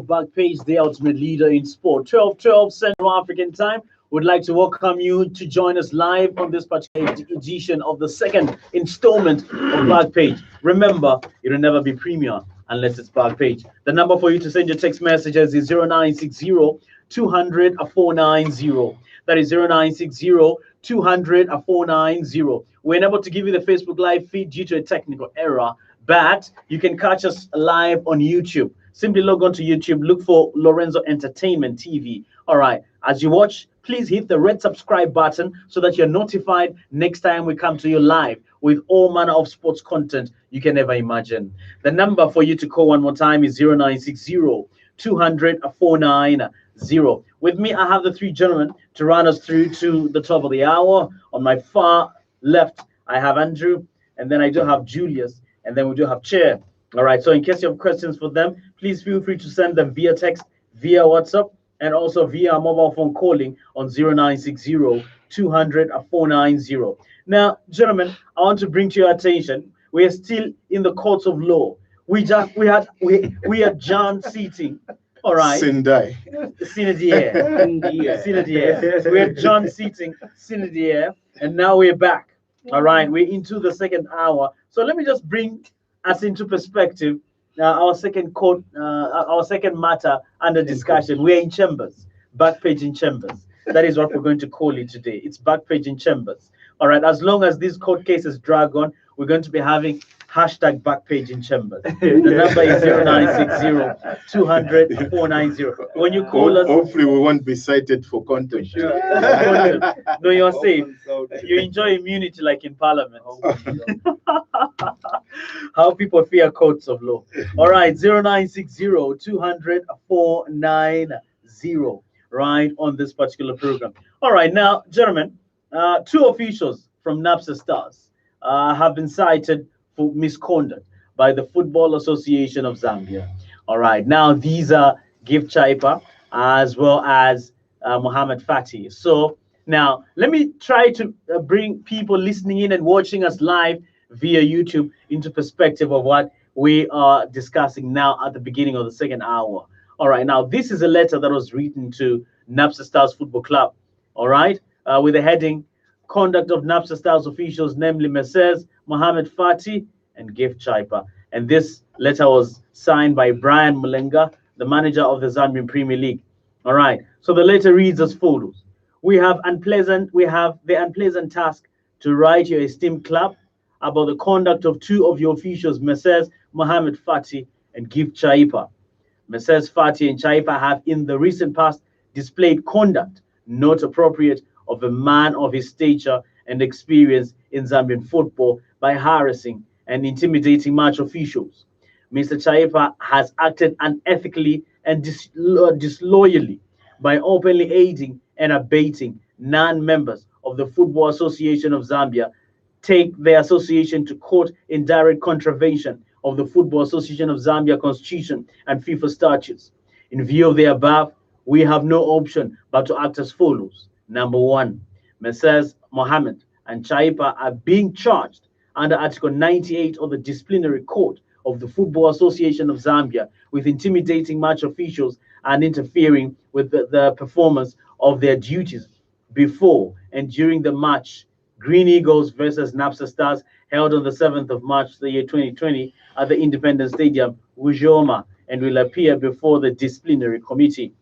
Backpage, the ultimate leader in sport. 12:12 Central African Time. Would like to welcome you to join us live on this particular edition of the second installment of Backpage. Remember, it'll never be Premier unless it's Backpage. The number for you to send your text messages is 0960 200 490. That is 0960 200 490. We're unable to give you the Facebook Live feed due to a technical error, but you can catch us live on YouTube. Simply log on to YouTube, look for Lorenzo Entertainment TV. All right, as you watch, please hit the red subscribe button so that you're notified next time we come to you live with all manner of sports content you can ever imagine. The number for you to call one more time is 0960 200 490. With me, I have the three gentlemen to run us through to the top of the hour. On my far left, I have Andrew, and then I do have Julius, and then we do have Chair. All right, so in case you have questions for them, please feel free to send them via text, via WhatsApp, and also via mobile phone calling on 0960 200 490. Now, gentlemen, I want to bring to your attention, we are still in the courts of law. We had John seating. All right. Sindai. Sinadier. We had John seating Sinadier, and now we're back. All right, we're into the second hour. So let me just bring us into perspective. Our second matter under discussion. We're in chambers, Backpage in chambers. That is what we're going to call it today. It's Backpage in chambers. All right. As long as these court cases drag on, we're going to be having hashtag Backpage in chambers. The number is 0960 200 490. When you call us, hopefully we won't be cited for contempt. No, you're safe. You enjoy immunity like in Parliament. How people fear courts of law. All right, 0960 200 490. Right on this particular program. All right, now, gentlemen, two officials from NAPSA Stars have been cited for misconduct by the Football Association of Zambia. All right, now these are Gift Chaipa as well as Mohammed Fati. So now let me try to bring people listening in and watching us live via YouTube into perspective of what we are discussing now at the beginning of the second hour. All right, now this is a letter that was written to NAPSA Stars Football Club. All right, with the heading, Conduct of NAPSA Stars officials, namely Messrs. Mohammed Fati and Gift Chaipa. And this letter was signed by Brian Mulenga, the manager of the Zambian Premier League. All right, so the letter reads as follows. We have the unpleasant task to write your esteemed club about the conduct of two of your officials, Messrs. Mohammed Fati and Gift Chaipa. Messrs. Fati and Chaipa have in the recent past displayed conduct not appropriate of a man of his stature and experience in Zambian football by harassing and intimidating match officials. Mr. Chaipa has acted unethically and disloyally by openly aiding and abetting non-members of the Football Association of Zambia take the association to court in direct contravention of the Football Association of Zambia Constitution and FIFA statutes. In view of the above, we have no option but to act as follows. Number one, Messrs. Mohammed and Chaipa are being charged under Article 98 of the Disciplinary Code of the Football Association of Zambia with intimidating match officials and interfering with the performance of their duties before and during the match Green Eagles versus NAPSA Stars held on the 7th of March, the year 2020 at the Independence Stadium, Ujoma, and will appear before the disciplinary committee.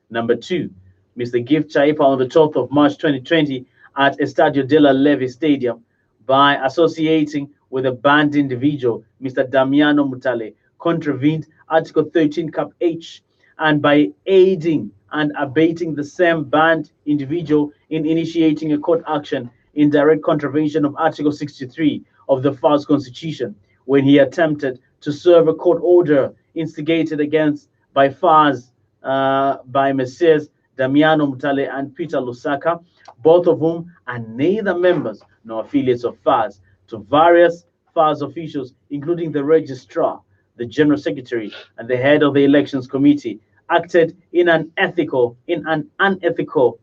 Number two, Mr. Gift Chaipa on the 12th of March 2020 at Estadio de la Leve Stadium by associating with a banned individual, Mr. Damiano Mutale, contravened Article 13 Cap H and by aiding and abating the same banned individual in initiating a court action in direct contravention of Article 63 of the FAR's Constitution when he attempted to serve a court order instigated against by FAR's by Messrs. Damiano Mutale and Peter Lusaka, both of whom are neither members nor affiliates of FARS, to various FARS officials, including the registrar, the general secretary, and the head of the elections committee, acted in an unethical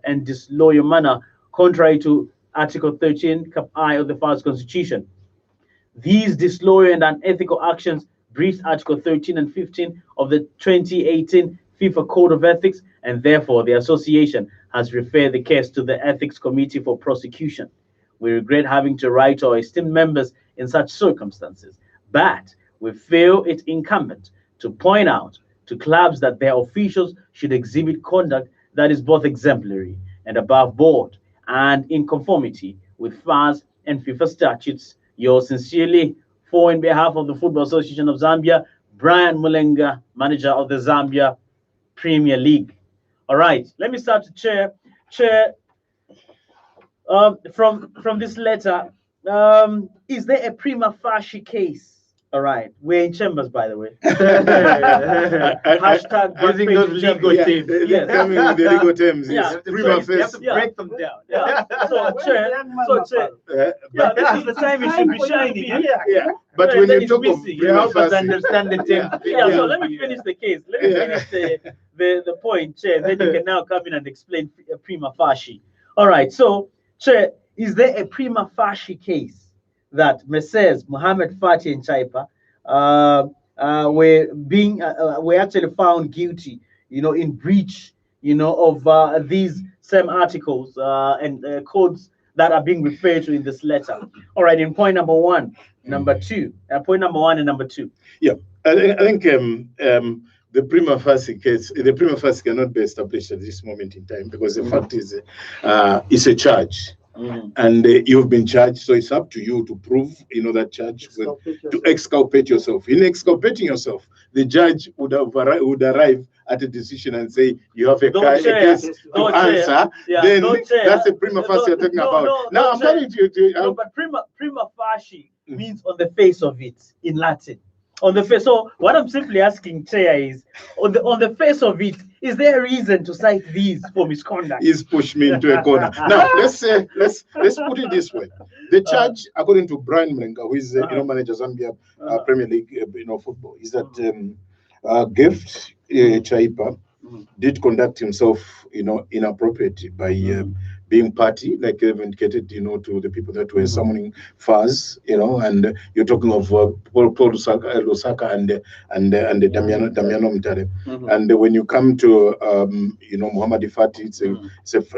and disloyal manner, contrary to Article 13 Cap I of the FARS Constitution. These disloyal and unethical actions breached Article 13 and 15 of the 2018 FIFA Code of Ethics, and therefore the association has referred the case to the Ethics Committee for prosecution. We regret having to write to our esteemed members in such circumstances, but we feel it incumbent to point out to clubs that their officials should exhibit conduct that is both exemplary and above board and in conformity with FAS and FIFA statutes. Yours sincerely, for in behalf of the Football Association of Zambia, Brian Mulenga, manager of the Zambia Premier League. All right, let me start to chair. From this letter, is there a prima facie case? All right, we're in chambers, by the way. Hashtag using those legal terms. Yes. Coming with the legal terms. Yeah. Yes. Prima You have to facie. break them down. Yeah. So, chair, yeah, this is the time it should be shining. Yeah. But when Then you it's talk of missing. prima Help us facie, understand the term. Yeah, so let me finish the case. Let me finish the point, Chair. Then you can now come in and explain prima facie. All right, so, Chair, is there a prima facie case that Messrs. Mohammed Fatih and Chaipa were actually found guilty, in breach, of these same articles and codes that are being referred to in this letter? All right, in point number one, number two, point number one and number two. Yeah, I think the prima facie case, the prima facie cannot be established at this moment in time because the fact is, it's a charge. And you've been charged, so it's up to you to prove, that charge, to exculpate yourself. In exculpating yourself, the judge would arrive at a decision and say you have a case to answer. Then that's the prima facie you're talking about. Now I'm telling you. No, but prima facie means on the face of it in Latin. On the face. So what I'm simply asking, Chair, is on the face of it, is there a reason to cite these for misconduct? He's pushed me into a corner. Now let's put it this way: the charge, according to Brian Mlenga, who is manager Zambia Premier League football, is that Gift Chaipa did conduct himself inappropriately by being party, like they've indicated, to the people that were summoning FAS, and you're talking of Paul Lusaka and Damiano Mtare. And when you come to Muhammad Ifati, it's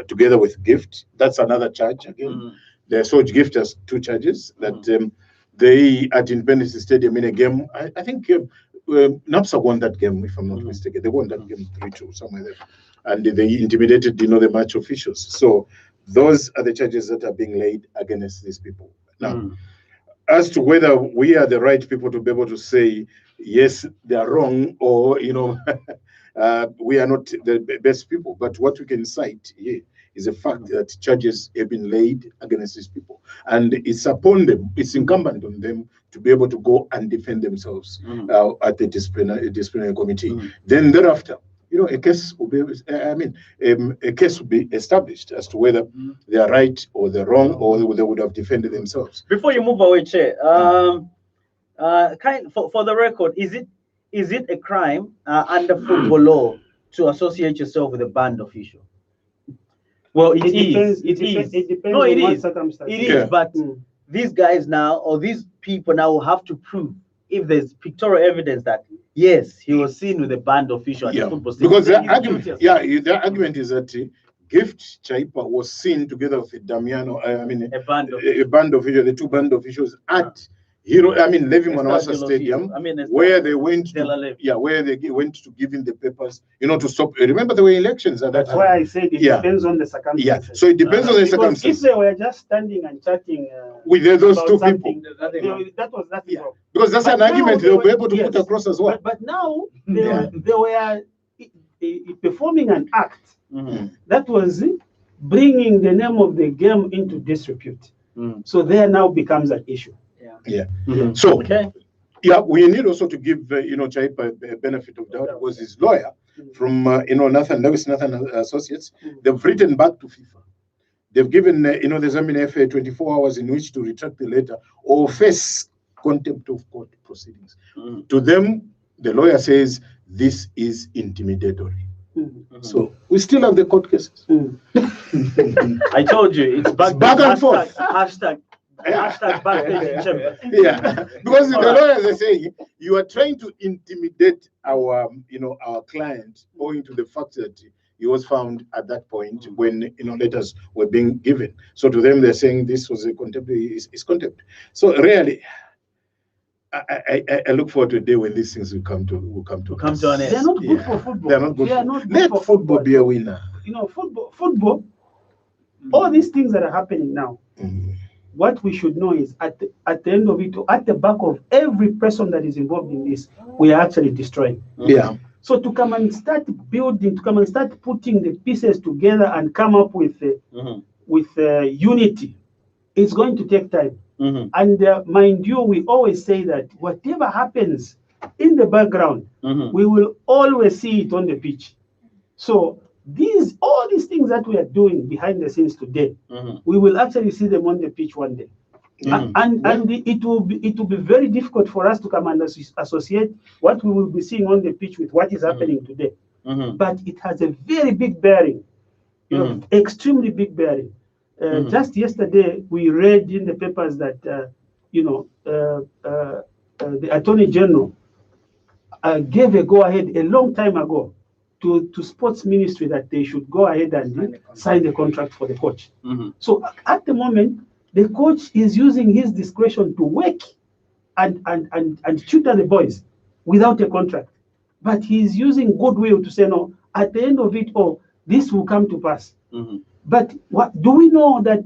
together with Gift, that's another charge again. The Soj Gift has two charges that they at Independence Stadium in a game. I think NAPSA won that game, if I'm not mistaken. They won that game 3-2 somewhere there. And they intimidated, the match officials. So those are the charges that are being laid against these people. Now, as to whether we are the right people to be able to say, yes, they are wrong, or, we are not the best people. But what we can cite here is the fact that charges have been laid against these people. And it's upon them, it's incumbent on them to be able to go and defend themselves at the disciplinary committee. Then thereafter, a case will be, a case will be established as to whether they are right or they're wrong, or they would have defended themselves. Before you move away, Chair, for the record, is it a crime under football law to associate yourself with a band official? Well, it is. It depends No, it on is. circumstance. It is, but these guys now, or these people now, will have to prove if there's pictorial evidence that yes, he was seen with a band official at the football stadium. Because the argument is that Gift Chaipa was seen together with Damiano. a band official, the two band officials at Levi Manawasa Stadium, where they went to give in the papers, to stop. Remember, there were elections at that That's time. why I said it depends on the circumstances. Yeah, so it depends on the Because circumstances. if they were just standing and chatting With those two about people. something, that was nothing wrong. Because that's But an now argument they they'll were- be able to yes. put across as well. But now they were performing an act that was bringing the name of the game into disrepute. So there now becomes an issue. So, Okay. we need also to give Chaipa a benefit of doubt because his lawyer from Nathan Associates, they've written back to FIFA. They've given the Zambian FA 24 hours in which to retract the letter or face contempt of court proceedings. To them, the lawyer says this is intimidatory. So we still have the court cases. I told you, it's back and forth. Hashtag Hashtag Backpage in chamber. Yeah, because the Alright. lawyers are saying you are trying to intimidate our, our client, owing to the fact that he was found at that point when letters were being given. So to them, they're saying this was a contempt, is contempt. So really, I look forward to a day when these things will come to an end. They're not good for football. They're not good. They are not good Let for football be a winner. Football. All these things that are happening now. Mhm. What we should know is at the end of it, at the back of every person that is involved in this, we are actually destroying. Yeah. So to come and start building, to come and start putting the pieces together and come up with unity, it's going to take time. And mind you, we always say that whatever happens in the background, we will always see it on the pitch. So all these things that we are doing behind the scenes today, we will actually see them on the pitch one day. And it will be very difficult for us to come and associate what we will be seeing on the pitch with what is happening today. But it has a very big bearing, extremely big bearing. Just yesterday, we read in the papers that the Attorney General gave a go-ahead a long time ago to Sports Ministry that they should go ahead and sign the contract for the coach. So at the moment, the coach is using his discretion to work and tutor the boys without a contract. But he's using goodwill to say, no, at the end of it all, this will come to pass. But what do we know that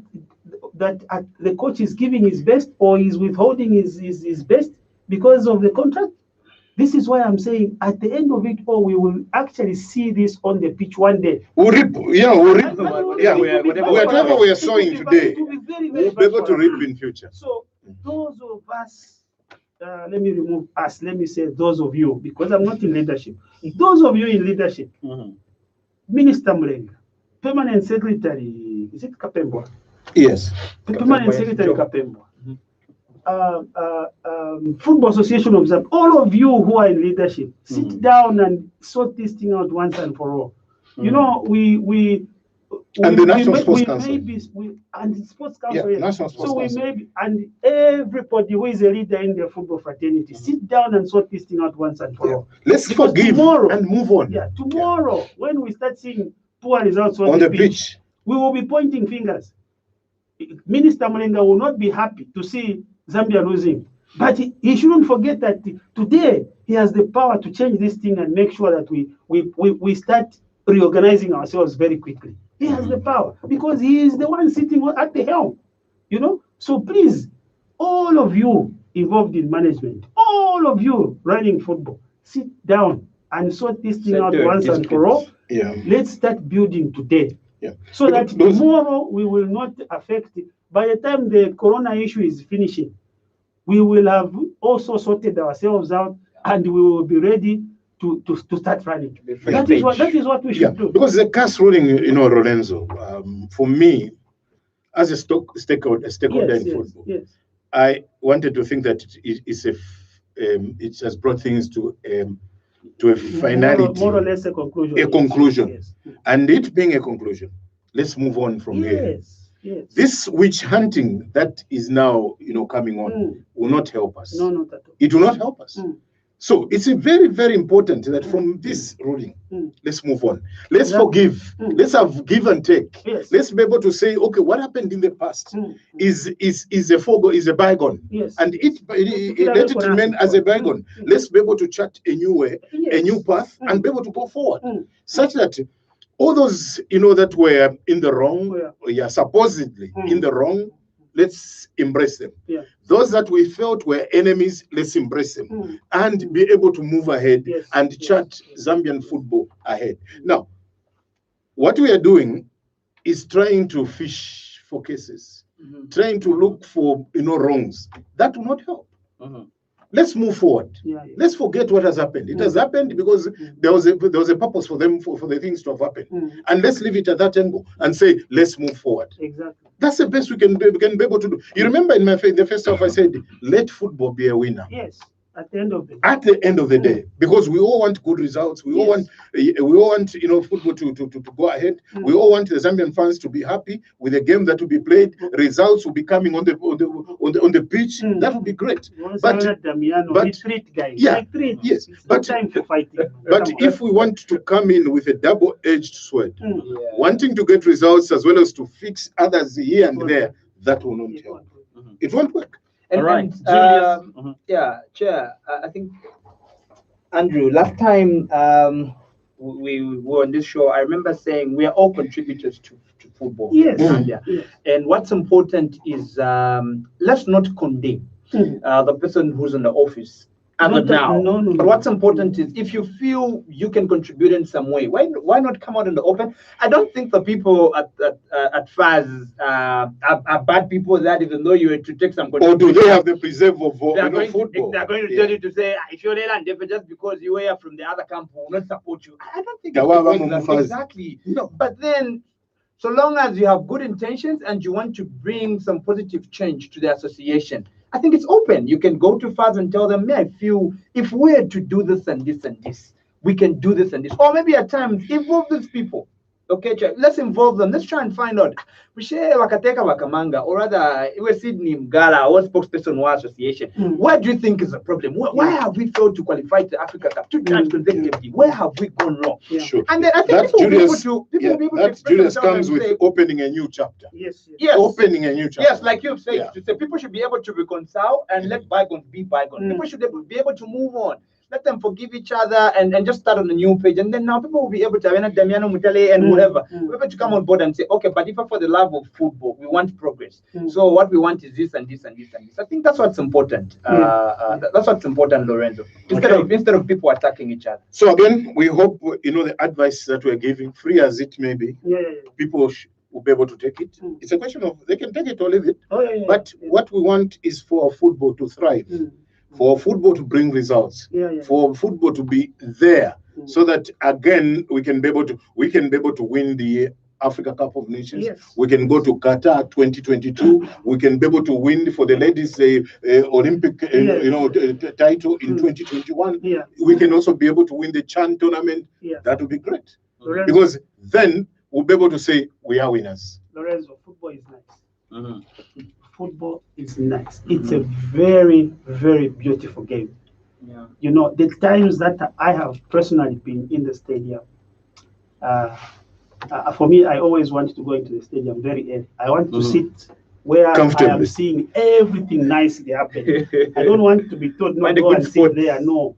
the coach is giving his best or is withholding his best because of the contract? This is why I'm saying at the end of it all, we will actually see this on the pitch one day. We'll reap, whatever we are sowing today, we'll be able to reap in future. So those of us, let me remove us, let me say those of you, because I'm not in leadership. Those of you in leadership, Minister Mlenga, Permanent Secretary, is it Kapembwa? Yes. Permanent Secretary Kapembwa. Football Association of Zambia, all of you who are in leadership, sit down and sort this thing out once and for all. You know, and the National Sports Council. And the Sports Council. Yeah, National Sports Council. And everybody who is a leader in the football fraternity, sit down and sort this thing out once and for all. Let's forgive tomorrow, and move on. Yeah, tomorrow, when we start seeing poor results on the pitch, we will be pointing fingers. Minister Mlenga will not be happy to see Zambia losing. But he shouldn't forget that today he has the power to change this thing and make sure that we start reorganizing ourselves very quickly. He has the power because he is the one sitting at the helm. So please, all of you involved in management, all of you running football, sit down and sort this thing out once and for all. Yeah. Let's start building today. Yeah. So that tomorrow we will not affect it. By the time the corona issue is finishing, we will have also sorted ourselves out and we will be ready to start running. That is what we should do. Because the CAS ruling, Lorenzo, for me, as a stakeholder in football, I wanted to think that it has brought things to a finality, more or less a conclusion. A conclusion, yes. And it being a conclusion, let's move on from here. Yes. This witch hunting that is now, coming on will not help us. No, not at all. It will not help us. So it's a very, very important that from this ruling, let's move on. Let's forgive. Let's have give and take. Yes. Let's be able to say, okay, what happened in the past is a bygone. Yes. And let it remain as a bygone. Let's be able to chart a new way, a new path, and be able to go forward, such that all those that were in the wrong, supposedly in the wrong, let's embrace them. Yeah. Those that we felt were enemies, let's embrace them and be able to move ahead and chart Zambian football ahead. Now, what we are doing is trying to fish for cases, trying to look for wrongs. That will not help. Let's move forward. Let's forget what has happened. It has happened because there was a purpose for them for the things to have happened. And let's leave it at that angle and say, let's move forward. Exactly. That's the best we can be able to do. You remember in the first half I said, let football be a winner. Yes. At the end of the day. At the end of the day, because we all want good results, we all want football to go ahead. We all want the Zambian fans to be happy with the game that will be played. Results will be coming on the pitch. That would be great. But yes, but time for fighting. But if we want to come in with a double-edged sword, wanting to get results as well as to fix others here and there, that will not help. It won't work. All right, yeah, Chair. I think Andrew, last time we were on this show, I remember saying we are all contributors to football. Yes. And what's important is let's not condemn the person who's in the office as of now. No. But what's important is if you feel you can contribute in some way, why not come out in the open? I don't think the people at FAS are bad people that even though you were to take some contribution. Or do they have the preserve of football? They're going to tell you to say, if you're there and just because you were from the other camp, will not support you. I don't think it's exactly. No. But then, so long as you have good intentions and you want to bring some positive change to the association, I think it's open. You can go to FAS and tell them, I feel if we're to do this and this and this, we can do this and this. Or maybe at times, involve these people. Okay, let's involve them. Let's try and find out. We share Wakateka Wakamanga, or rather, it was Sydney Mgala, or spokesperson of our association. What do you think is the problem? Why have we failed to qualify to Africa Cup 2 times consecutively? Where have we gone wrong? Sure. And then I think people will be able to Julius comes with opening a new chapter. Yes. Opening a new chapter. Yes, like you've said, to say people should be able to reconcile and let bygones be bygones. People should be able to move on. Let them forgive each other and just start on a new page. And then now people will be able to, Damiano Mutale and whoever, we're able to come on board and say, okay, but if for the love of football, we want progress. So what we want is this and this and this and this. I think that's what's important. That's what's important, Lorenzo. Instead of people attacking each other. So again, we hope, the advice that we're giving, free as it may be, people will be able to take it. It's a question of, they can take it or leave it. But what we want is for football to thrive. For football to bring results, for football to be there, so that again we can be able to win the Africa Cup of Nations. We can go to Qatar 2022. We can be able to win for the ladies Olympic title in 2021. We can also be able to win the Chan tournament. That would be great, because then we'll be able to say we are winners. Lorenzo, football is nice. Football is nice. It's a very, very beautiful game. The times that I have personally been in the stadium, for me, I always want to go into the stadium very early. I want to sit where I am seeing everything nicely happen. I don't want to be told, no, go and sit there. No.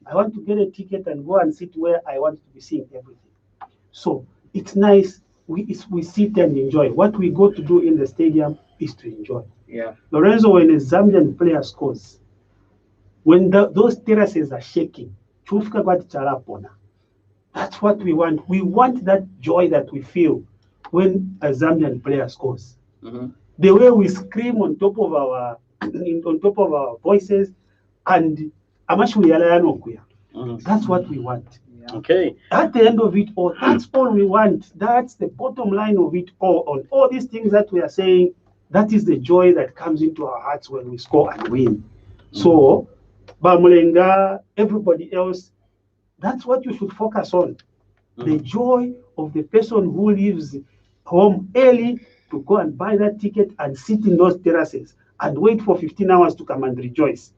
I want to get a ticket and go and sit where I want to be seeing everything. So it's nice. We sit and enjoy. What we go to do in the stadium is to enjoy. Lorenzo, when a Zambian player scores, when those terraces are shaking, that's what we want. We want that joy that we feel when a Zambian player scores. The way we scream on top of our voices, and that's what we want. Okay. At the end of it all, that's all we want. That's the bottom line of it all. On all these things that we are saying, that is the joy that comes into our hearts when we score and win. So, Bamulenga, everybody else, that's what you should focus on. The joy of the person who leaves home early to go and buy that ticket and sit in those terraces and wait for 15 hours to come and rejoice.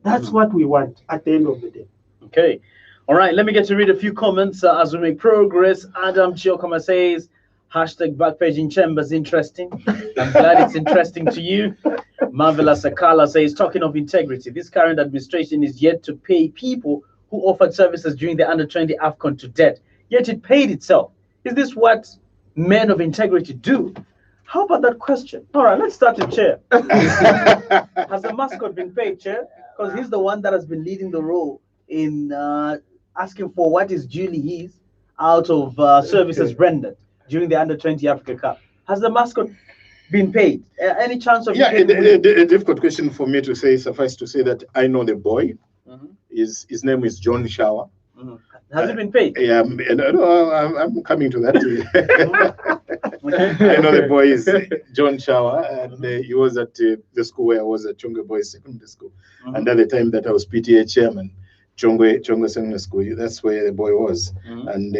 That's what we want at the end of the day. Okay. All right, let me get to read a few comments as we make progress. Adam Chiokoma says, #Backpage in Chambers interesting. I'm glad it's interesting to you. Marvelous Sakala says, talking of integrity, this current administration is yet to pay people who offered services during the under-20 AFCON to debt, yet it paid itself. Is this what men of integrity do? How about that question? All right, let's start with Chair. Has the mascot been paid, Chair? Because he's the one that has been leading the role in asking for what is duly his out of services rendered during the Under-20 Africa Cup. Has the mascot been paid? Any chance of... Yeah, a difficult question for me to say. Suffice to say that I know the boy. His name is John Shower. Has it been paid? Yeah, I'm coming to that. I know the boy is John Shower, and he was at the school where I was at, Chongwe Boys Secondary School. And at the time that I was PTA chairman, Chongwe Secondary School, that's where the boy was. And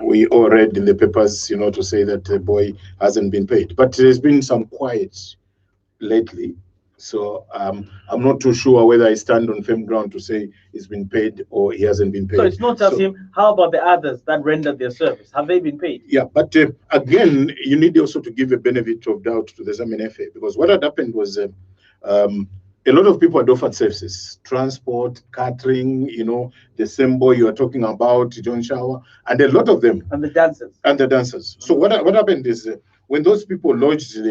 we all read in the papers, to say that the boy hasn't been paid. But there's been some quiet lately. So I'm not too sure whether I stand on firm ground to say he's been paid or he hasn't been paid. So it's not just him. How about the others that rendered their service? Have they been paid? Yeah, but again, you need also to give a benefit of doubt to the Zambian FA, because what had happened was a lot of people had offered services, transport, catering, the same boy you are talking about, John Shower, and a lot of them. And the dancers. And the dancers. So what happened is when those people lodged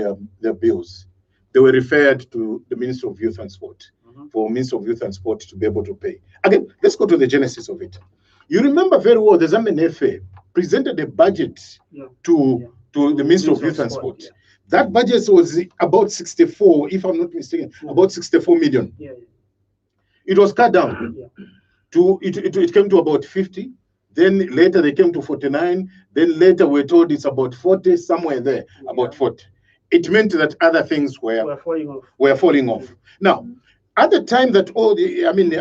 their bills, they were referred to the Minister of Youth and Sport for Minister of Youth and Sport to be able to pay. Again, let's go to the genesis of it. You remember very well the Zambian FA presented a budget to the Minister of Youth and Sport. Yeah. That budget was about 64, if I'm not mistaken, about 64 million. Yeah. It was cut down to it came to about 50. Then later they came to 49. Then later we're told it's about 40, somewhere there, about 40. It meant that other things were falling off. Now, at the time that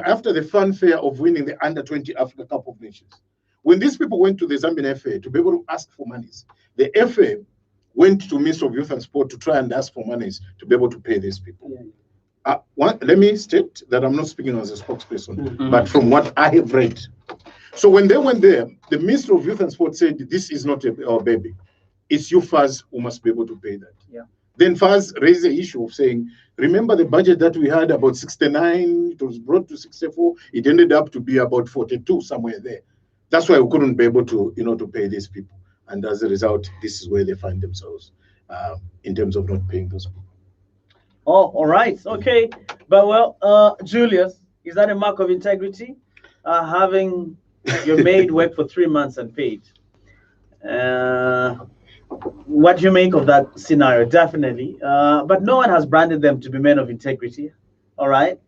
after the fanfare of winning the Under-20 Africa Cup of Nations, when these people went to the Zambian FA to be able to ask for monies, the FA went to Minister of Youth and Sport to try and ask for monies to be able to pay these people. Let me state that I'm not speaking as a spokesperson, but from what I have read. So when they went there, the Minister of Youth and Sport said, this is not our baby. It's you, Faz, who must be able to pay that. Yeah. Then Faz raised the issue of saying, remember the budget that we had about 69, it was brought to 64, it ended up to be about 42, somewhere there. That's why we couldn't be able to, to pay these people. And as a result, this is where they find themselves in terms of not paying those people. Oh, all right. Okay. But Julius, is that a mark of integrity? Having your maid work for 3 months and paid. What do you make of that scenario? Definitely. But no one has branded them to be men of integrity. All right.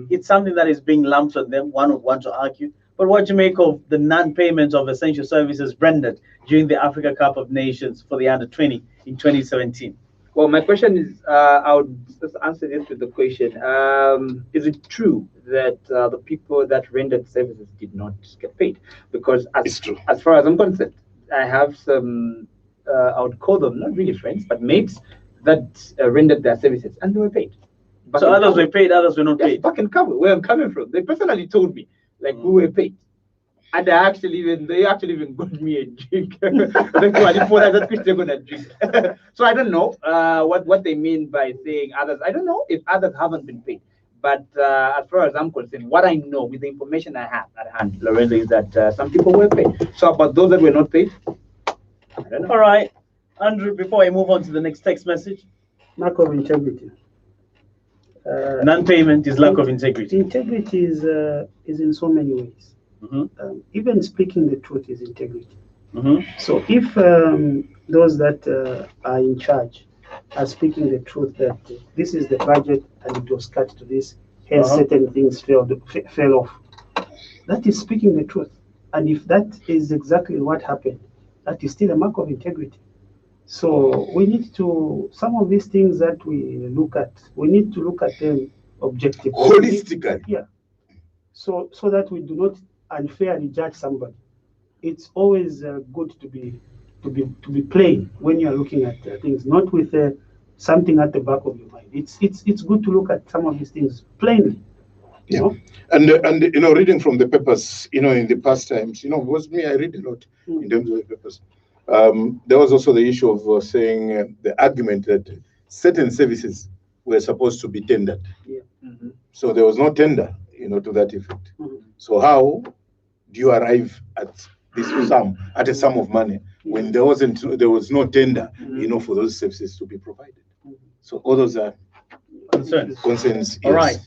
It's something that is being lumped on them. One would want to argue. But what do you make of the non-payment of essential services rendered during the Africa Cup of Nations for the Under-20 in 2017? Well, my question is, I would just answer this with the question. Is it true that the people that rendered services did not get paid? Because as far as I'm concerned, I have some, I would call them not really friends, but mates that rendered their services and they were paid. So others were paid, others were not paid. Back in Kabul, where I'm coming from, they personally told me, like, who were paid. And they actually even got me a drink. They're gonna drink. So I don't know what they mean by saying others. I don't know if others haven't been paid. But as far as I'm concerned, what I know with the information I have at hand, Lorenzo, is that some people were paid. So about those that were not paid, I don't know. All right, Andrew. Before I move on to the next text message, lack of integrity. Non-payment is lack of integrity. Integrity is in so many ways. Even speaking the truth is integrity. So if those that are in charge are speaking the truth that this is the budget and it was cut to this, hence certain things fell off, that is speaking the truth. And if that is exactly what happened, that is still a mark of integrity. So we need to, some of these things that we look at, we need to look at them objectively. Holistically. Yeah. So that we do not unfairly judge somebody. It's always good to be plain when you are looking at things, not with something at the back of your mind. It's good to look at some of these things plainly. You know? And reading from the papers, in the past times, it was me, I read a lot in terms of the papers. There was also the issue of saying the argument that certain services were supposed to be tendered. Yeah. So there was no tender, to that effect. So how do you arrive at this sum, at a sum of money, when there was no tender, for those services to be provided? So all those are concerns. Yes. All right.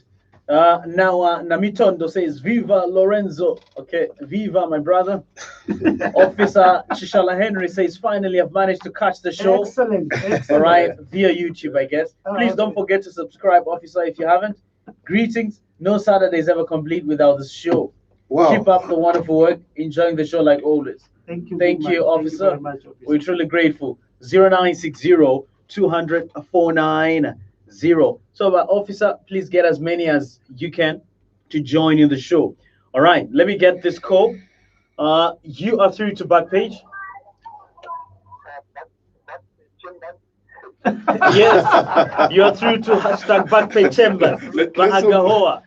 Now, Namitondo says, Viva Lorenzo. Okay, Viva, my brother. Officer Chishala Henry says, finally, I've managed to catch the show. Excellent. All right, via YouTube, I guess. Please don't forget to subscribe, Officer, if you haven't. Greetings. No Saturday is ever complete without this show. Wow. Keep up the wonderful work. Enjoying the show like always. Thank you. Thank you, Officer. Thank you very much, Officer. We're truly grateful. 0960 200 490. So, officer, please get as many as you can to join in the show. All right, let me get this call. You are through to Backpage. Yes, you are through to hashtag Backpage Chambers. Agahoa.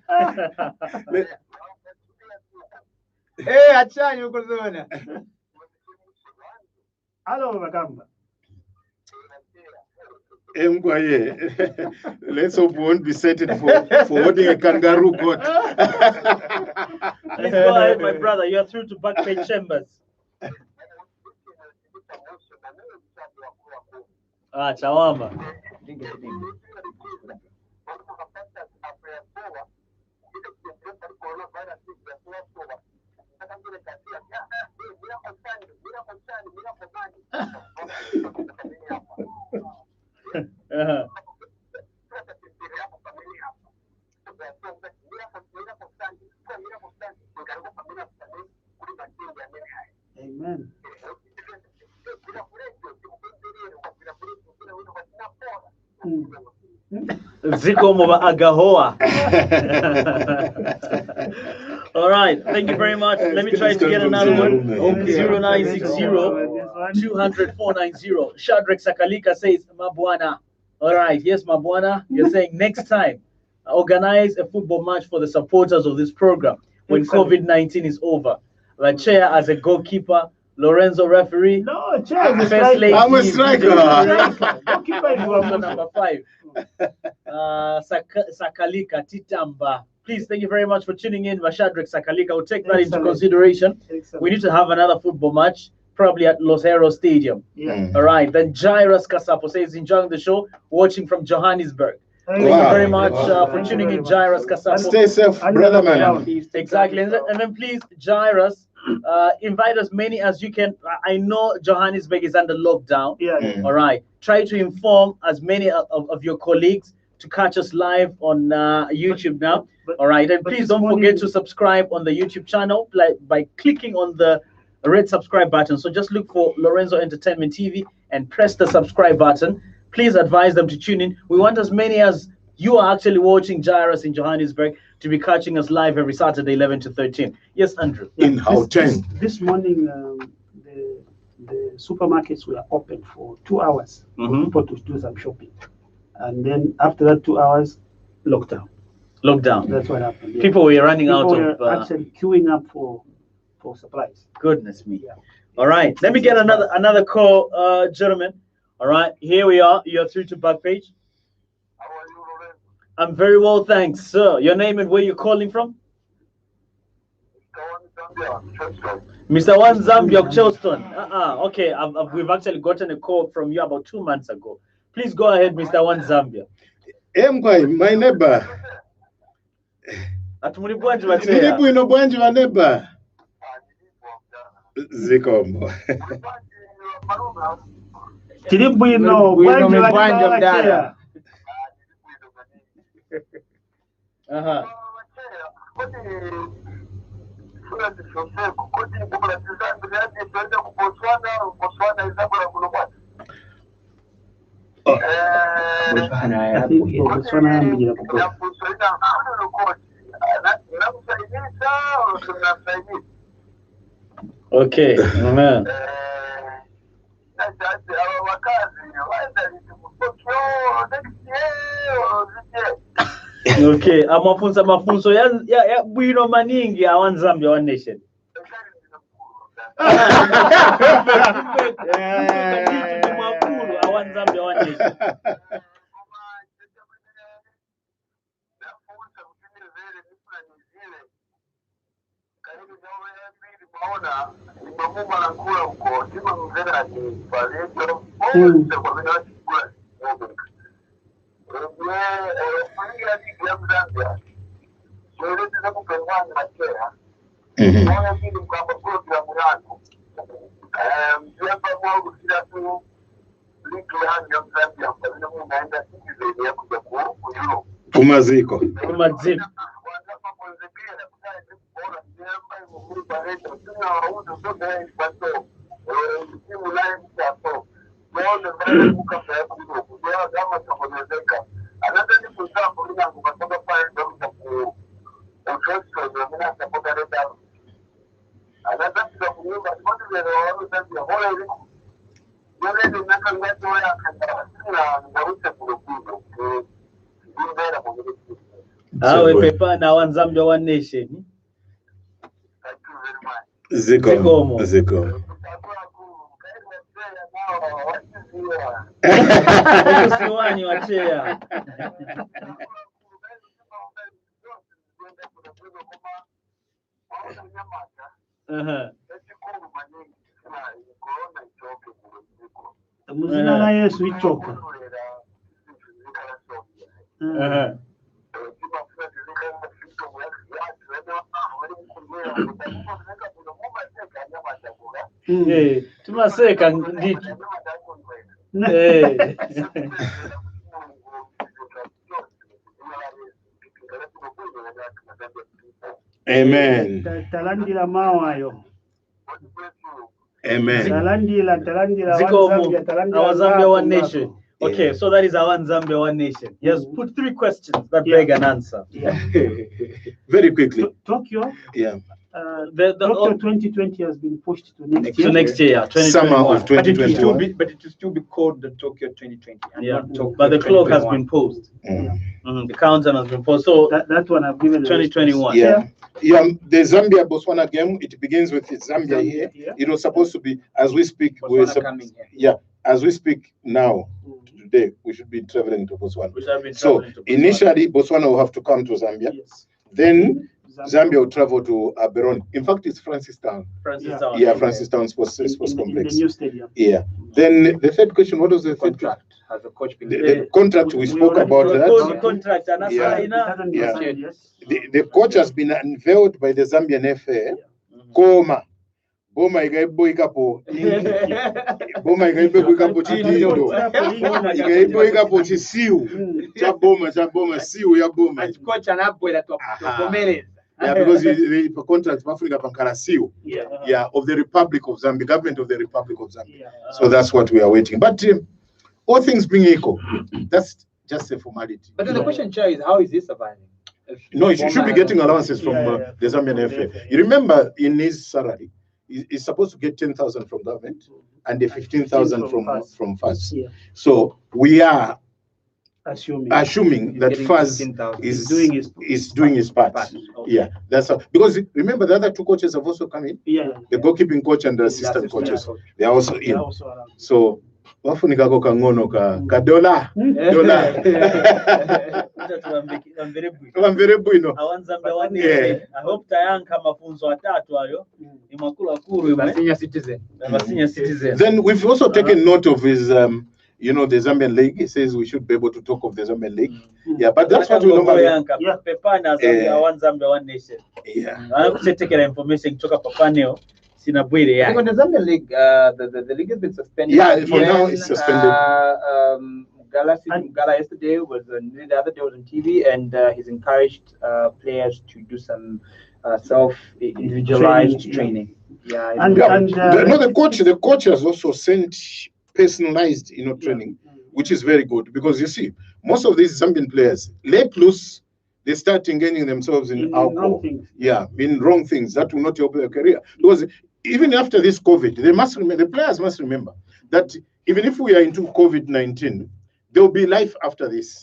Hey, achani uko zona. Hello, Magamba. Let's hope we won't be settled for holding a kangaroo court. Please go ahead, my brother. You are through to Backpage Chambers. Chawamba. Amen. Ziko Moba Agahoa. All right, thank you very much. Let me try to get another one. Okay. 0960 200 490. Shadrach Sakalika says, Mabwana. All right, yes, Mabwana. You're saying next time, organize a football match for the supporters of this program when COVID-19 is over. The chair as a goalkeeper, Lorenzo referee. No, chair is a First lady. I'm a striker. Goalkeeper is Also number 5. Sakalika Titamba. Please, thank you very much for tuning in. Shadrach Sakalika. We'll take that into consideration. Excellent. We need to have another football match, probably at Los Heros Stadium. Yeah. All right. Then Jairus Kasapo says, enjoying the show, watching from Johannesburg. Thank Thank you Wow. very much for Thank you tuning very in, much. Jairus Kasapo. Stay safe, brother man. Exactly. And then please, Jairus, invite as many as you can. I know Johannesburg is under lockdown. Yeah. All right. Try to inform as many of your colleagues to catch us live on YouTube now. All right. And please don't forget to subscribe on the YouTube channel by clicking on the red subscribe button. So just look for Lorenzo Entertainment TV and press the subscribe button. Please advise them to tune in. We want as many as you are actually watching Jairus in Johannesburg to be catching us live every Saturday, 11 to 13. Yes, Andrew. In Gauteng. This morning, the supermarkets were open for 2 hours for people to do some shopping. And then after that 2 hours, lockdown. That's what happened. Yeah. People were running out People of... were actually queuing up for supplies. Goodness me. Yeah. All right. Let me get another call, gentlemen. All right. Here we are. You're through to Backpage. How are you, Lorenzo? I'm very well, thanks, sir. Your name and where you're calling from? Mr. One Zambia of Charleston. Okay. We've actually gotten a call from you about 2 months ago. Please go ahead, Mr. One Zambia. My neighbor. Nilipo ino bwanji wa neighbor. Zikombo. Tilibu ino bwanji wa chair. Okay, amen. Okay, mafunzo ya bwino maningi awanzambia wa nation. Awanzambia wa nation. Kumaziko. Awe pepa na wanzambia one nation. Zikomo. Usiwani wachea. Muzina la Yesu ichoka. Tumaseka nditu. Amen. Talandila mawayo. Amen. Talandila our Zambia one nation. Okay, so that is our Zambia one nation. Yes, put 3 questions that beg an answer. Very quickly. Tokyo. Yeah. Tokyo 2020 has been pushed to next year. To next year, Summer of 2021. But it will still be called the Tokyo 2020. And Yeah, not Tokyo but the clock has been 2021. posed. The countdown has been posed. So that one I've given 2021. Yeah. The Zambia Botswana game, it begins with Zambia here. Yeah. It was supposed to be, as we speak, Botswana coming here. yeah, as we speak now, today, we should be traveling to Botswana. We shall be So traveling to Botswana. initially, Botswana will have to come to Zambia. Yes. Then Zambia will travel to Beroni. In fact, it's Francistown. Francistown. Yeah, Francistown Sports In Complex. the new stadium. Yeah. Then the third question, what was the third Contract. Has the coach been The contract, we spoke already about Code that. contract and that's Yeah. It hasn't been Yeah. signed, yes. The coach has been unveiled by the Zambian FA. Koma. Boma igaiboikapo. Boma igaiboikapo chitindo. Igaiboikapo chisiu. Chaboma, siu ya boma. And coach and Abwe that Yeah, because the contract of Africa Pankara siu. Yeah, of the Republic of Zambia, government of the Republic of Zambia. Yeah. So that's what we are waiting. But all things being equal, that's just a formality. But then the question, Chair, is how is he surviving? No, he should be getting allowances from the Zambian FA. You remember in his salary, he's supposed to get 10,000 from government and the 15,000 from FAS. Yeah. So we are Assuming that FAS is doing his part. Okay. Yeah, that's how, because remember the other 2 coaches have also come in. The goalkeeping coach and the assistant coaches, they are also in. So wafunikako kangono ka dola. I'm very bueno. I hope tayanka mafunzo watatu hayo ni makula kuru Senior citizen. senior citizen. Then we've also taken note of his the Zambian League. He says we should be able to talk of the Zambian League. Yeah, but that's what we normally. Pepana Zambia one Zambia one nation. Yeah. I have to take information kutoka Papaneo. Sina bwire I think on the Zambian League, the league has been suspended. Yeah, for now it's suspended. Gala yesterday was the other day was on TV, and he's encouraged players to do some self-individualized training. Yeah, the coach has also sent personalized, training, which is very good because you see, most of these Zambian players let loose, they start engaging themselves in alcohol, in wrong things that will not help their career. Because even after this COVID, the players must remember that even if we are into COVID-19, there will be life after this,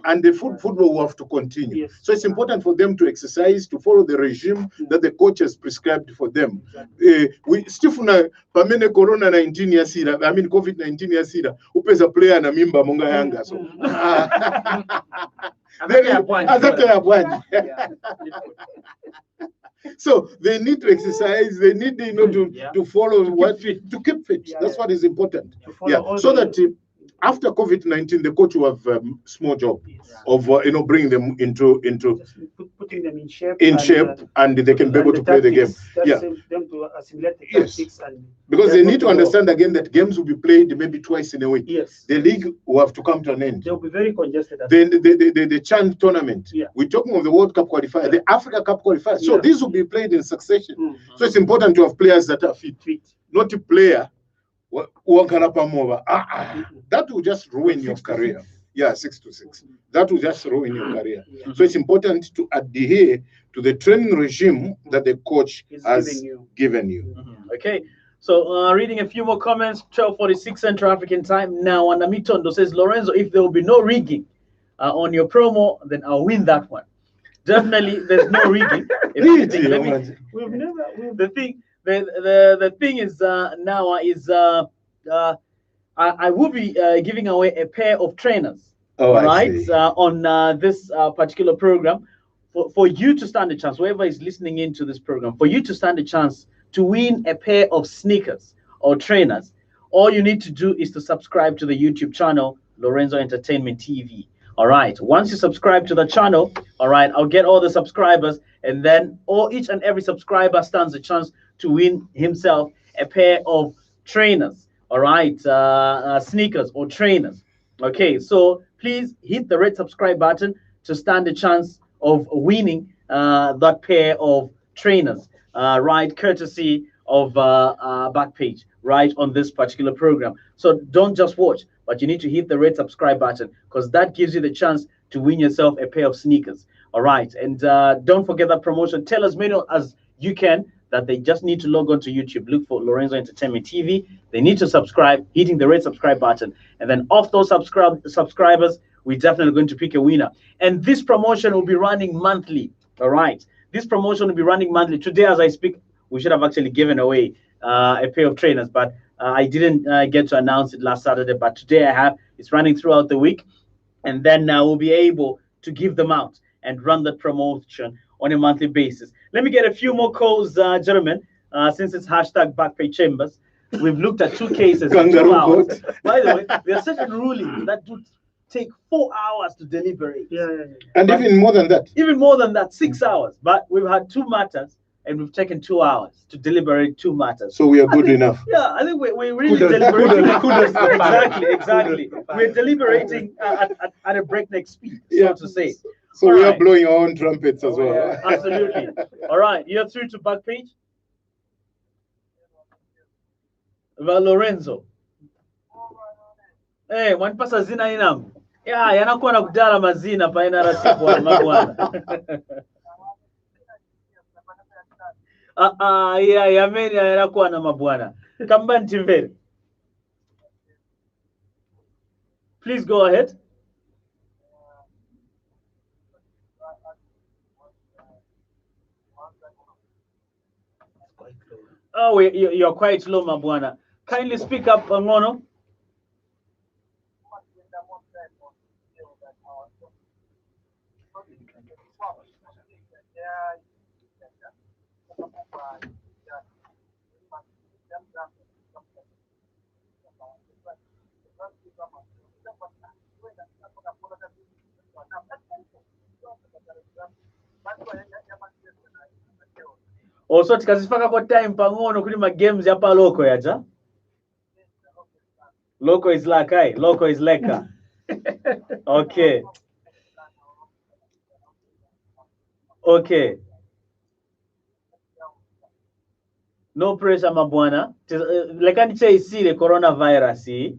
and the football will have to continue. Yes. So it's important for them to exercise, to follow the regime that the coach has prescribed for them. We Stefuna pamene corona 19 yasira, I mean COVID-19 yasira, upeza player na mimba monga yanga so. So they need to exercise, they need to follow to keep fit. That's what is important. So that after COVID-19, the coach will have a small job of bringing them into putting them in shape, and they can be able to play the game. Them to assimilate the tactics because they need to understand again that games will be played maybe twice in a week. Yes. The league will have to come to an end. They'll be very congested. The Chan tournament. We're talking of the World Cup qualifier, the Africa Cup qualifier. So these will be played in succession. So it's important to have players that are fit. Not a player That will just ruin your career. Yeah, 6 to 6. That will just ruin your career. So it's important to adhere to the training regime that the coach has given you. Okay. So reading a few more comments, 12:46 Central African time. Now, Anamitondo says, Lorenzo, if there will be no rigging on your promo, then I'll win that one. Definitely, there's no rigging. The thing is now is I will be giving away a pair of trainers, on this particular program, for you to stand a chance. Whoever is listening into this program, for you to stand a chance to win a pair of sneakers or trainers, all you need to do is to subscribe to the YouTube channel Lorenzo Entertainment TV. All right. Once you subscribe to the channel, all right, I'll get all the subscribers, and then each and every subscriber stands a chance to win himself a pair of trainers. All right, sneakers or trainers. Okay, so please hit the red subscribe button to stand a chance of winning that pair of trainers, right, courtesy of Backpage, right, on this particular program. So don't just watch, but you need to hit the red subscribe button, because that gives you the chance to win yourself a pair of sneakers. All right, and don't forget that promotion. Tell as many as you can that they just need to log on to YouTube, look for Lorenzo Entertainment TV. They need to subscribe, hitting the red subscribe button, and then off those subscribers, we're definitely going to pick a winner. And this promotion will be running monthly. All right, this promotion will be running monthly. Today, as I speak, we should have actually given away a pair of trainers, but I didn't get to announce it last Saturday. But today I have. It's running throughout the week, and then we'll be able to give them out and run that promotion on a monthly basis. Let me get a few more calls, gentlemen, since it's hashtag Backpage Chambers. We've looked at 2 cases in 2 hours. By the way, there are certain rulings that do take 4 hours to deliberate. And even more than that. Even more than that, 6 hours. But we've had 2 matters, and we've taken 2 hours to deliberate 2 matters. So we are good enough. Yeah, I think we're really deliberating. Exactly. We're deliberating at a breakneck speed, so to say. So we are blowing our own trumpets as well. Yeah, absolutely. All right, you're through to Backpage. Lorenzo. Hey, wanipasa zina inam. Yeah, yanakuwa na kudala mazina pa ina rasiku wa mabwana. Yeah, yameni yanakuwa na mabwana. Kamban Timveri. Please go ahead. Oh, you're quite low, mabwana. Kindly speak up, Ngono. Also tikazifaka kwa time pangono kuli ma games hapa loko yaja. Loco is like Loco is leka. Okay. Okay. No pressure mabwana. Lekani che isile coronavirus.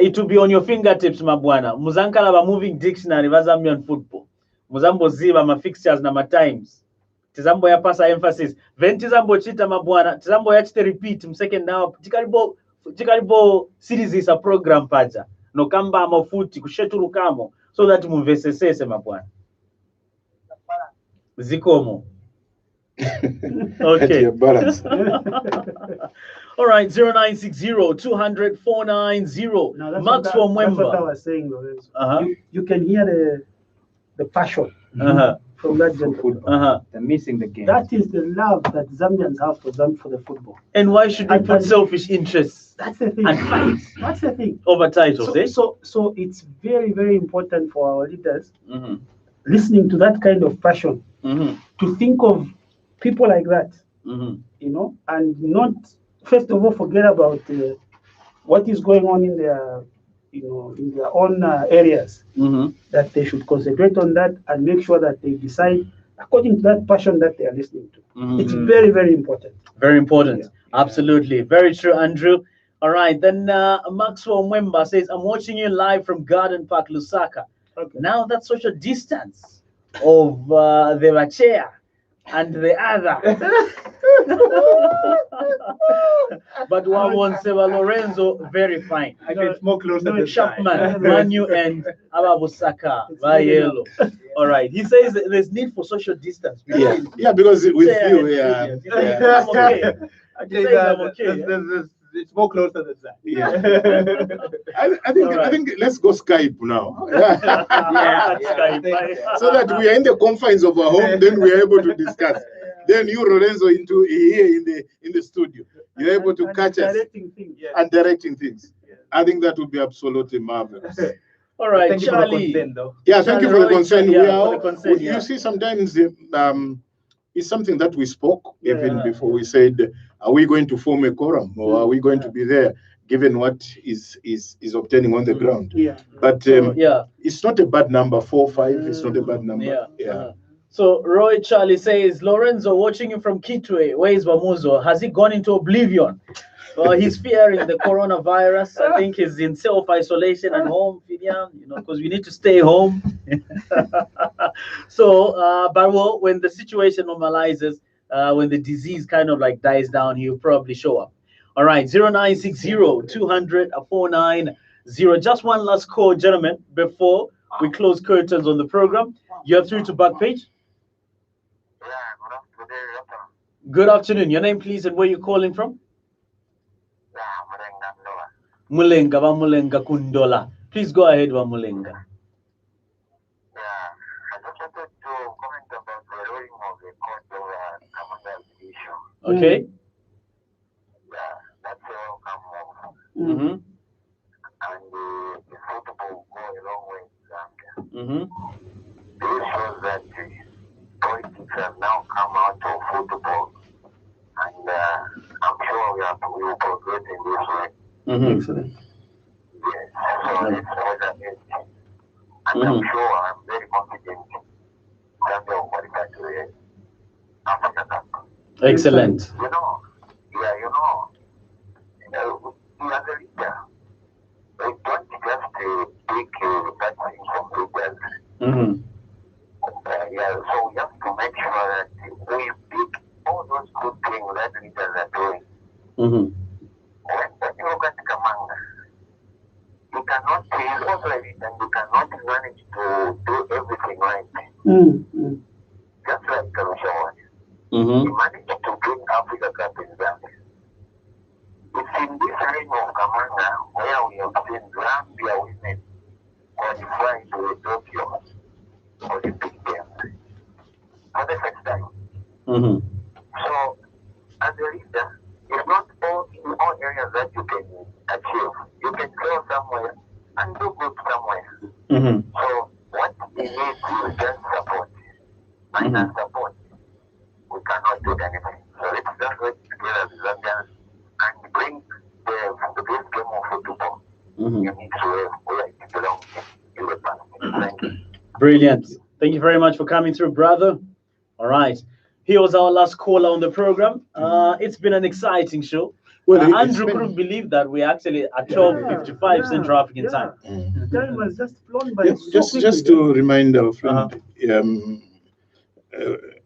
It will be on your fingertips mabwana. Muzankala ba moving dictionary vazambian football. Muzambo ziba ma fixtures na ma times. Tizambo ya pasa emphasis. Ventizambo chita mabwana. Tizambo ya chite repeat msecond now. Tikaribo series is a program paja. No kamba mafuti kusheturu kamo. So that muvesesese mabwana. Zikomo. Okay. All right, 0960-200-490. Maxwell Mwemba. That's what I was saying, Lorenzo. You can hear the passion from that gentleman. They're missing the game. That is the love that Zambians have for the football. And why should we put selfish interests and fights? That's the thing. Over titles, so it's very, very important for our leaders listening to that kind of passion to think of people like that, you know, and not first of all forget about what is going on in their, you know, in their own areas. That they should concentrate on that and make sure that they decide according to that passion that they are listening to. It's very, very important. Very important. Absolutely. Very true, Andrew. All right, then Maxwell Mwemba says, I'm watching you live from Garden Park, Lusaka. Okay. Now that social distance of the chair and the other. But one wants Seba Lorenzo, very fine. I think it's more closer no, to Chapman, Manu, and Ababusaka, Bayelo. All right. He says that there's need for social distance. Yeah, between yeah, because with chair you, and yeah, He says, I'm okay. I He think says, I'm okay. it's more closer than that. yeah. I think let's go Skype now. Yeah, Skype. So that we are in the confines of our home, then we are able to discuss. Then you, Lorenzo, into here in the studio, you're able to catch us Directing things. and directing things. I think that would be absolutely marvelous. All right, Thank you for the Charlie. consent, though. Yeah, thank you for the Roy, concern. yeah, We for are, the consent, yeah. you see, sometimes it's something that we spoke even Yeah. before we said, are we going to form a quorum or are we going to be there, given what is obtaining on the ground? Yeah. But So, yeah. it's not a bad number. 4, 5. It's not a bad number. Yeah. So Roy Charlie says, Lorenzo, watching him from Kitwe, where is Wamuzo? Has he gone into oblivion? Well, he's fearing the coronavirus. I think he's in self-isolation at home, because we need to stay home. So, but well, when the situation normalizes, when the disease kind of like dies down, he'll probably show up. All right, 0960-200-490. Just one last call, gentlemen, before we close curtains on the program. You're through to Backpage. Yeah, good afternoon. Good afternoon. Your name, please, and where you're calling from? Yeah, Murenga Ndoa. Mulenga, Mulenga Kundola. Please go ahead, Mulenga. Yeah, I just wanted to comment about the ruling of the court over Commonwealth issue. Okay. Yeah, that's a welcome move. Mm-hmm. And the football go a long way in Zambia. Mm-hmm. This shows that politics have now come out of football. And I'm sure we will progress in this way. Mm-hmm. Excellent. Yes, so it's always it. And I'm sure, I'm very confident Zambia will qualify to the Africa Cup. Excellent. You know, as a leader, we don't just take bad things from leaders. Mm-hmm. So we have to make sure that we pick all those good things that leaders are doing. Mm-hmm. When you look at Kamanga, you cannot, he's also a leader, and you cannot manage to do everything right. Mm-hmm. Just like Karushawan. Mm-hmm. He managed to bring Africa Cup in Zambia. It's in this reign of Kamanga where we have seen Zambia women qualifying to the Tokyo Olympic Games for the first time. Mm-hmm. So, as a leader, it's not all in all areas that you can achieve. You can go somewhere and do good somewhere. Mm-hmm. So, what we need is just support. Minus support, we cannot do anything. So, let's just work together as Zambians and bring this game of football. Mm-hmm. You need to where it belongs in the past. Thank you. Brilliant. Thank you very much for coming through, brother. All right. Here was our last caller on the program. It's been an exciting show. Well, Andrew couldn't believe that we're actually at 12:55 Central African time. The time was just flown by. Just to remind our friend,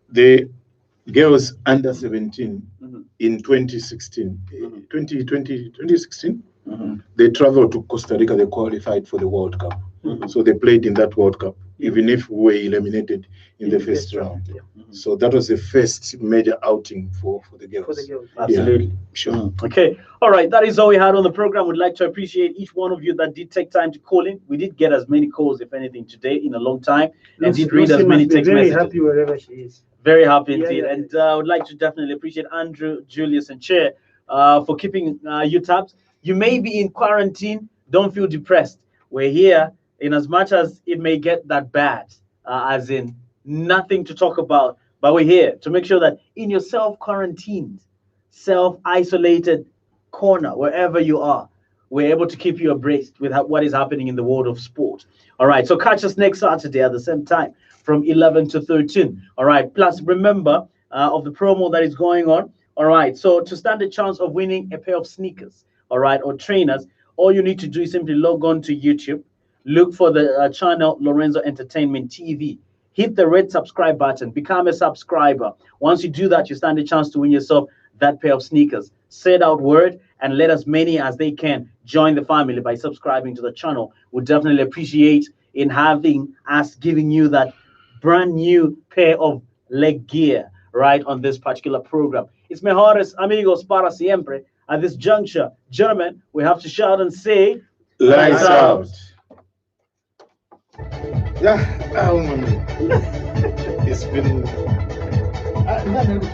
the girls under 17 in 2016, 2016, they traveled to Costa Rica. They qualified for the World Cup. So they played in that World Cup, even if we were eliminated in the first round. So that was the first major outing for the girls. Absolutely. Yeah, sure. Okay. All right. That is all we had on the program. We'd like to appreciate each one of you that did take time to call in. We did get as many calls, if anything, today in a long time, and did read as many text very messages. happy wherever she is. Very happy indeed. Yeah. And I would like to definitely appreciate Andrew, Julius, and Chair for keeping you tabs. You may be in quarantine. Don't feel depressed. We're here in as much as it may get that bad, as in nothing to talk about. But we're here to make sure that in your self-quarantined, self-isolated corner, wherever you are, we're able to keep you abreast with what is happening in the world of sport. All right. So catch us next Saturday at the same time from 11 to 13. All right. Plus, remember of the promo that is going on. All right. So to stand a chance of winning a pair of sneakers all right, or trainers, all you need to do is simply log on to YouTube, look for the channel Lorenzo Entertainment TV. Hit the red subscribe button, become a subscriber. Once you do that, you stand a chance to win yourself that pair of sneakers. Say out word and let as many as they can join the family by subscribing to the channel. We'll definitely appreciate in having us giving you that brand new pair of leg gear right on this particular program. It's mejores amigos para siempre. At this juncture, gentlemen, we have to shout and say, Lights out. Yeah, it's been